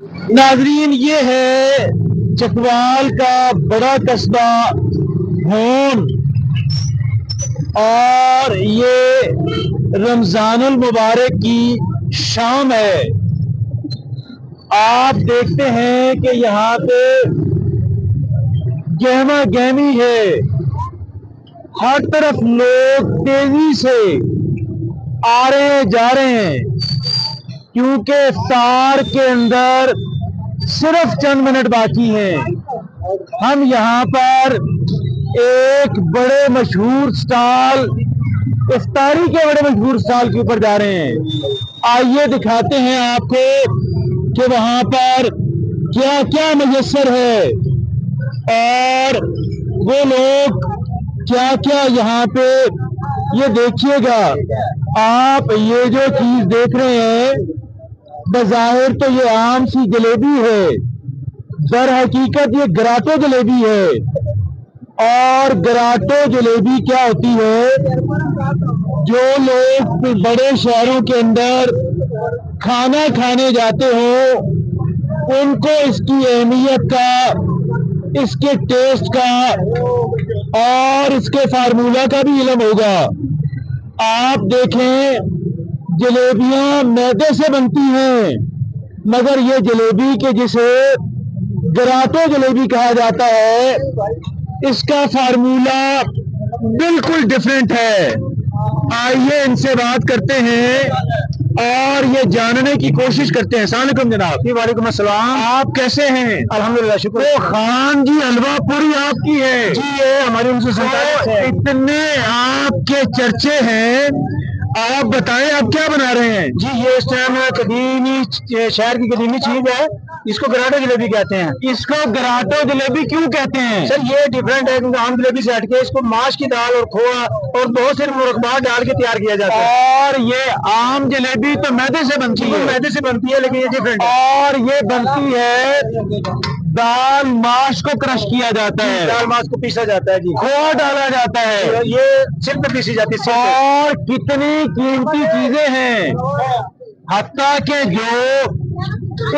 नाजरीन, ये है चकवाल का बड़ा कस्बा भोन और ये रमजानुल मुबारक की शाम है। आप देखते हैं कि यहाँ पे गहमा गहमी है, हर तरफ लोग तेजी से आ रहे हैं जा रहे हैं, क्योंकि इफ्तार के अंदर सिर्फ चंद मिनट बाकी हैं। हम यहाँ पर एक बड़े मशहूर स्टॉल, इफ्तारी के बड़े मशहूर स्टॉल के ऊपर जा रहे हैं। आइए दिखाते हैं आपको कि वहाँ पर क्या क्या मुयस्सर है और वो लोग क्या क्या यहाँ पे, ये देखिएगा आप। ये जो चीज देख रहे हैं बज़ाहिर तो ये आम सी जलेबी है, दर हकीकत ये गराटो जलेबी है। और गराटो जलेबी क्या होती है, जो लोग बड़े शहरों के अंदर खाना खाने जाते हो उनको इसकी अहमियत का, इसके टेस्ट का और इसके फार्मूला का भी इल्म होगा। आप देखें, जलेबियां मैदे से बनती हैं, मगर ये जलेबी के जिसे गराटो जलेबी कहा जाता है, इसका फार्मूला बिल्कुल डिफरेंट है। आइए इनसे बात करते हैं और ये जानने की कोशिश करते हैं। अस्सलाम वालेकुम जनाब। वालेकुम अस्सलाम। आप कैसे हैं? अल्हम्दुलिल्लाह, शुक्र। तो खान जी हलवा पूरी आपकी है जी, ये हमारी 1947 है। इतने आपके चर्चे हैं, आप बताएं आप क्या बना रहे हैं? जी, ये इस टाइम कदीमी शहर की कदीमी चीज है, इसको गराटो जलेबी कहते हैं। इसको गराटो जलेबी क्यों कहते हैं? सर, ये डिफरेंट है क्योंकि आम जलेबी से हटके इसको माश की दाल और खोआ और बहुत से मुरब्बा डाल के तैयार किया जाता है। और ये आम जलेबी तो मैदे से बनती है, मैदे से बनती है, लेकिन ये डिफरेंट है। और ये बनती है दाल माश को क्रश किया जाता है, दाल माश को पीसा जाता है जी, खोआ डाला जाता है, ये सिल पे पीसी जाती है। और कितनी कीमती चीजें हैं। हत्ता के जो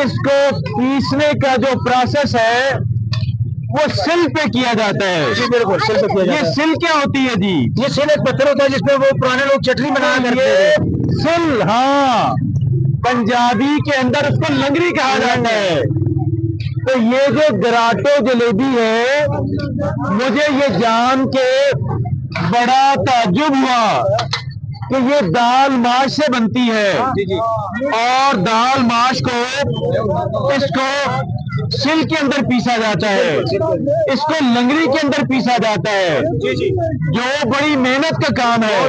इसको पीसने का जो प्रोसेस है वो सिल पे किया जाता है। जी बिल्कुल, सिल पे किया जाता है। ये सिल क्या होती है जी? ये सिल एक पत्थर होता है जिसपे वो पुराने लोग चटनी बनाया करते थे। सिल, हाँ, पंजाबी के अंदर उसको लंगड़ी कहा जाता है। तो ये जो गराटो जलेबी है, मुझे ये जान के बड़ा ताज्जुब हुआ कि ये दाल माश से बनती है। जी जी। और दाल माश को इसको सिल के अंदर पीसा जाता है, इसको लंगड़ी के अंदर पीसा जाता है। जी जी, जो बड़ी मेहनत का काम है।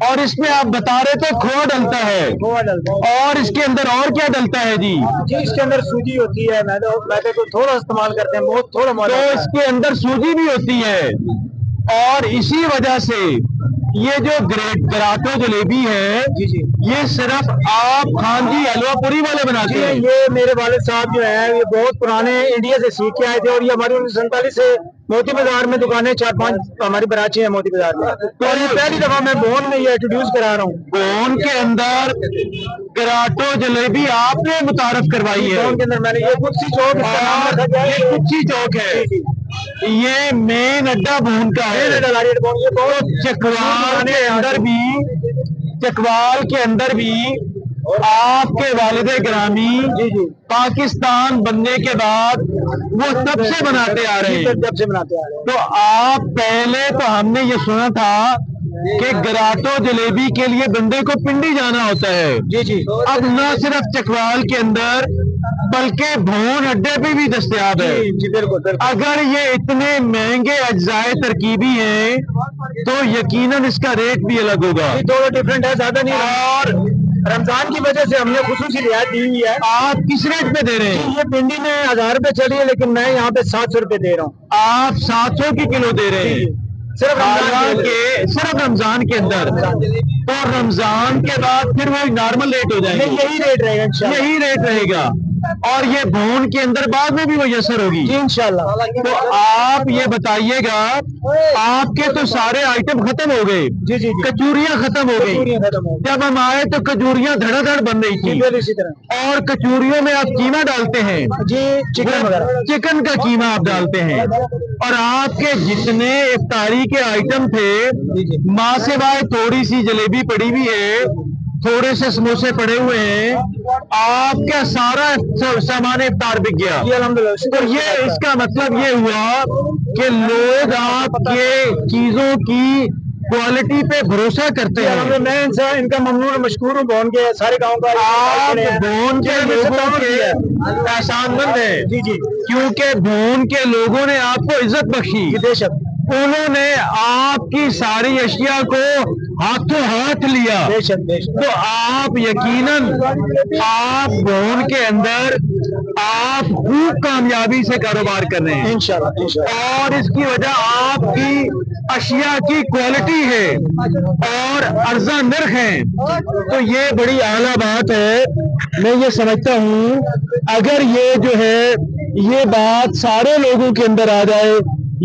और इसमें आप बता रहे थे खोआ डलता है, खोआ डलता है। और इसके अंदर और क्या डलता है जी? जी, इसके अंदर सूजी होती है, मैदे को थोड़ा इस्तेमाल करते हैं, बहुत थोड़ा। तो इसके अंदर सूजी भी होती है, और इसी वजह से ये जो गराटो जलेबी है, जी जी, ये सिर्फ आप खान जी हलवापुरी वाले बनाते हैं। ये मेरे वालिद साहब जो है, ये बहुत पुराने इंडिया से सीख के आए थे, और ये हमारी 1947 से मोती बाजार में दुकानें 4-5 हमारी बराची है मोती बाजार में। तो ये पहली दफा मैं भोन में ये इंट्रोड्यूस करा रहा हूँ। भोन के अंदर गराटो जलेबी आपने मुतारफ करवाई है। भोन के अंदर मैंने ये कुछ चौक, इसका नाम रखा गया है। ये कुच्ची चौक है, ये मेन अड्डा भोन का है। ये बहुत चकवाल के अंदर भी, चकवाल के अंदर भी आपके वालिदे ग्रामी पाकिस्तान बनने के बाद वो तब से बनाते आ रहे हैं, जब से बनाते आ रहे हैं। तो आप पहले तो हमने ये सुना था कि गराटो जलेबी के लिए बंदे को पिंडी जाना होता है। जी जी, अब न सिर्फ चकवाल के अंदर बल्कि भोन अड्डे पे भी दस्तयाब है। जी बिल्कुल। अगर ये इतने महंगे अज्जाए तरकीबी हैं तो यकीनन इसका रेट भी अलग होगा। थोड़ा डिफरेंट है, ज्यादा नहीं। और रमजान की वजह से हमने खुसूसी रियायत दी हुई है। आप किस रेट पे दे रहे हैं? ये भिंडी में 1000 रुपए चली है, लेकिन मैं यहाँ पे 700 रुपए दे रहा हूँ। आप 700 की किलो दे रहे हैं सिर्फ रमजान के अंदर। तो रमजान के बाद फिर वो नॉर्मल रेट हो जाएगा, यही रेट रहेगा, यही रेट रहेगा। और ये भून के अंदर बाद में भी मैसर होगी जी इंशाल्लाह। तो आप ये बताइएगा, आपके तो सारे आइटम खत्म हो गए, जी जी जी, कचूरियां खत्म हो गई। कचौरियां खत्म हो जब हम आए तो कचूरियां धड़ाधड़ बन रही थी, गई इसी तरह। और कचूरियों में आप कीमा डालते हैं जी चिकन वगैरह, चिकन का कीमा आप डालते हैं, और आपके जितने इफ्तारी के आइटम थे, माँ से बाय थोड़ी सी जलेबी पड़ी हुई है, थोड़े से समोसे पड़े हुए हैं, आपका सारा सामान इफ्तार बिक गया। जी अल्हम्दुलिल्लाह। तो ये इसका मतलब ये हुआ कि लोग आपके चीजों की क्वालिटी पे भरोसा करते हैं। मैं इनका ममनून मशकूर हूँ, बोन के सारे गांव का। आप भोन के लोगों के एहसानमंद हैं, जी जी, क्योंकि भोन के लोगों ने आपको इज्जत बख्शी। बेशक उन्होंने आपकी सारी अशिया को हाथों हाथ लिया। बेशक बेशक। तो आप यकीनन आप भोन के अंदर आप खूब कामयाबी से कारोबार कर रहे हैं इंशाल्लाह इंशाल्लाह। और इसकी वजह आपकी अशिया की क्वालिटी है और अर्जा नर्ख है। तो ये बड़ी आला बात है। मैं ये समझता हूँ अगर ये जो है ये बात सारे लोगों के अंदर आ जाए,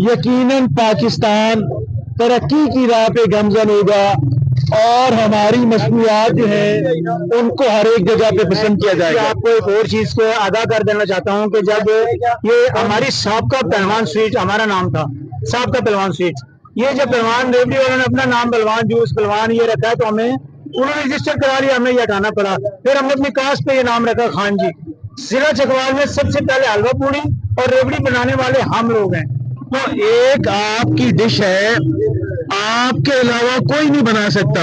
यकीनन पाकिस्तान तरक्की की राह पे गमजन होगा और हमारी मसनूआत जो है उनको हर एक जगह पे पसंद किया जाएगा। आपको एक और चीज को आगाह कर देना चाहता हूँ कि जब ये हमारी साबका पहलवान स्वीट, हमारा नाम था साबका पहलवान स्वीट, ये जब पहलवान रेवड़ी वालों ने अपना नाम पहलवान जूस पहलवान ये रखा है तो हमें उन्होंने रजिस्टर करा लिया, हमें ये हटाना पड़ा। फिर हमने अपनी कास्ट पे ये नाम रखा खान जी। जिला चकवाल में सबसे पहले हलवा पूड़ी और रेवड़ी बनाने वाले हम लोग हैं। तो एक आपकी डिश है, आपके अलावा कोई नहीं बना सकता,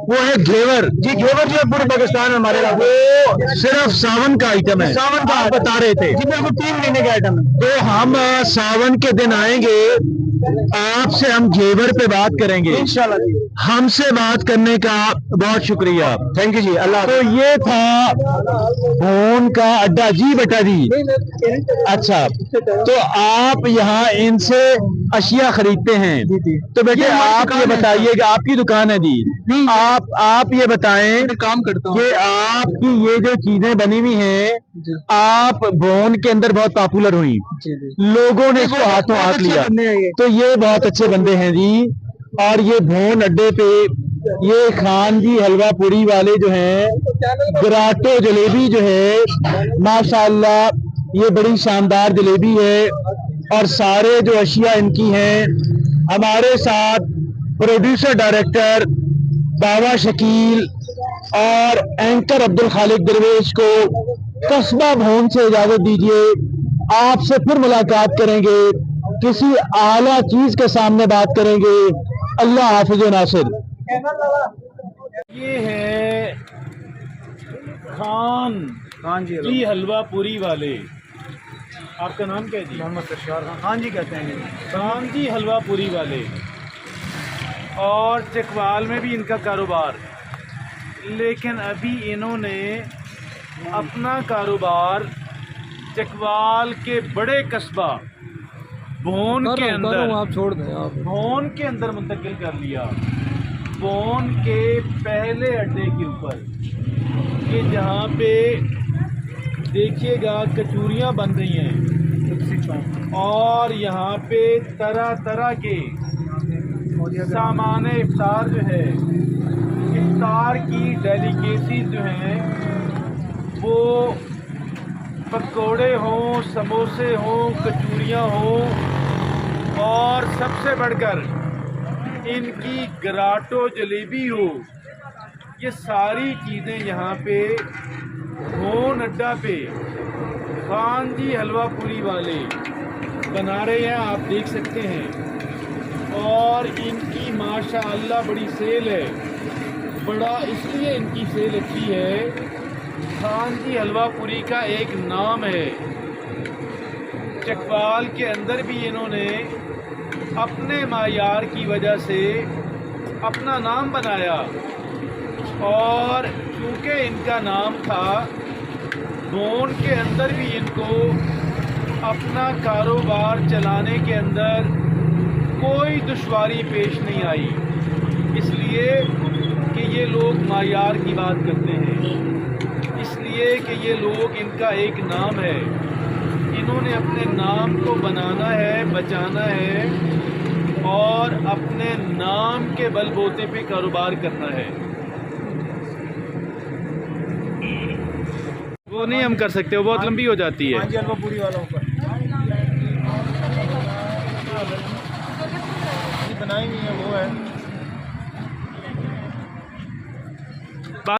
वो है घेवर। जी घेवर जो है पूरे पाकिस्तान में हमारे वो सिर्फ सावन का आइटम है, सावन का आप बता रहे थे। जी बिल्कुल 3 महीने का आइटम है। तो हम सावन के दिन आएंगे, आपसे हम घेवर पे बात करेंगे इंशाल्लाह जी। हमसे बात करने का बहुत शुक्रिया, थैंक यू जी। अल्लाह। तो ये था भोन का अड्डा। जी बेटा जी, अच्छा तो आप यहाँ इनसे अशिया खरीदते हैं, तो बेटे आप ये बताइएगा, आपकी दुकान है जी, आप ये बताएं काम करता कि आपकी ये जो चीजें बनी हुई हैं, आप भोन के अंदर बहुत पॉपुलर हुई, लोगों ने इसको हाथों हाथ लिया, तो ये बहुत अच्छे बंदे हैं जी। और ये भोन अड्डे पे ये खान जी हलवा पूरी वाले जो हैं, गराटो जलेबी जो है माशाल्लाह ये बड़ी शानदार जलेबी है, और सारे जो अशिया इनकी हैं। हमारे साथ प्रोड्यूसर डायरेक्टर बाबा शकील और एंकर अब्दुल खालिक दरवेश को कस्बा भोन से इजाजत दीजिए। आपसे फिर मुलाकात करेंगे, किसी आला चीज के सामने बात करेंगे। अल्लाह हाफिज नासिर। ये है खान जी हलवा पूरी वाले। आपका नाम क्या है जी? मोहम्मद तशार खान जी कहते हैं। खान जी हलवा पूरी वाले, और चकवाल में भी इनका कारोबार, लेकिन अभी इन्होंने अपना कारोबार चकवाल के बड़े कस्बा भोन के अंदर, आप छोड़ दें आप भोन के अंदर मुंतकिल कर लिया। भोन के पहले अड्डे के ऊपर कि जहाँ पे देखिएगा कचूरियाँ बन रही हैं, और यहाँ पे तरह तरह के सामान इफ्तार जो है, इफ्तार की डेलिकेसी जो हैं, वो पकोड़े हों, समोसे हों, कचूरियाँ हों, और सबसे बढ़कर इनकी गराटो जलेबी हो। ये सारी चीज़ें यहाँ पे भोन अड्डा पे खान जी हलवा पूरी वाले बना रहे हैं, आप देख सकते हैं। और इनकी माशाअल्लाह बड़ी सेल है, बड़ा इसलिए इनकी सेल अच्छी है, खान जी हलवा पूरी का एक नाम है। चकवाल के अंदर भी इन्होंने अपने मायार की वजह से अपना नाम बनाया, और चूँकि इनका नाम था, भोन के अंदर भी इनको अपना कारोबार चलाने के अंदर कोई दुश्वारी पेश नहीं आई, इसलिए कि ये लोग मायार की बात करते हैं। इसलिए इसलिए कि ये लोग, इनका एक नाम है, इन्होंने अपने नाम को बनाना है, बचाना है और अपने नाम के बलबूते पे कारोबार करना है। वो नहीं हम कर सकते, वो बहुत लंबी हो जाती है। पूरी वालों पर बनाई हुई है वो है।